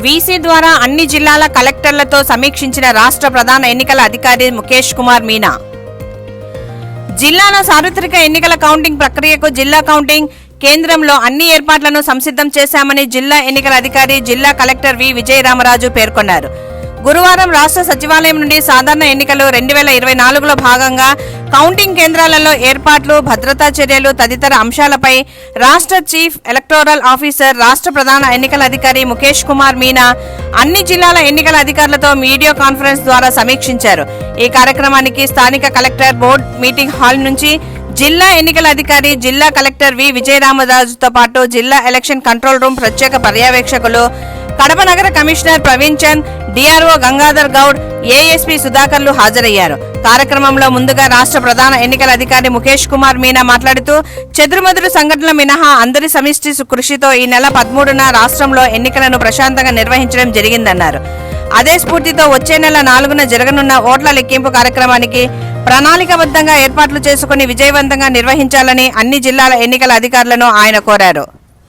VC ద్వారా అన్ని జిల్లాల కలెక్టర్లతో సమీక్షించిన రాష్ట్ర ప్రధాన ఎన్నికల అధికారి ముఖేష్ కుమార్ మీనా. జిల్లాలో సార్వత్రిక ఎన్నికల కౌంటింగ్ ప్రక్రియకు జిల్లా కౌంటింగ్ కేంద్రంలో అన్ని ఏర్పాట్లను సంసిద్ధం చేశామని జిల్లా ఎన్నికల అధికారి జిల్లా కలెక్టర్ వి విజయరామరాజు పేర్కొన్నారు. గురువారం రాష్ట్ర సచివాలయం నుండి సాధారణ ఎన్నికలు 2024లో భాగంగా కౌంటింగ్ కేంద్రాలలో ఏర్పాట్లు, భద్రతా చర్యలు తదితర అంశాలపై రాష్ట్ర చీఫ్ ఎలక్టోరల్ ఆఫీసర్, రాష్ట్ర ప్రధాన ఎన్నికల అధికారి ముఖేష్ కుమార్ మీనా అన్ని జిల్లాల ఎన్నికల అధికారులతో వీడియో కాన్ఫరెన్స్ ద్వారా సమీక్షించారు. ఈ కార్యక్రమానికి స్థానిక కలెక్టర్ బోర్డు మీటింగ్ హాల్ నుంచి జిల్లా ఎన్నికల అధికారి జిల్లా కలెక్టర్ వి విజయరామరాజుతో పాటు జిల్లా ఎలక్షన్ కంట్రోల్ రూమ్ ప్రత్యేక పర్యవేక్షకులు, కడప నగర commissioner Praveen Chand, DRO Gangadhar Goud, ASP సుధాకర్లు హాజరయ్యారు. కార్యక్రమంలో ముందుగా రాష్ట్ర ప్రధాన ఎన్నికల అధికారి ముఖేష్ కుమార్ మీనా మాట్లాడుతూ చెదురుమదురు సంఘటనల మినహా అందరి సమిష్టి కృషితో ఈ నెల 13న రాష్ట్రంలో ఎన్నికలను ప్రశాంతంగా నిర్వహించడం జరిగిందన్నారు. అదే స్ఫూర్తితో వచ్చే నెల 4న జరగనున్న ఓట్ల లెక్కింపు కార్యక్రమానికి ప్రణాళికాబద్ధంగా ఏర్పాట్లు చేసుకుని విజయవంతంగా నిర్వహించాలని అన్ని జిల్లాల ఎన్నికల అధికారులను ఆయన కోరారు.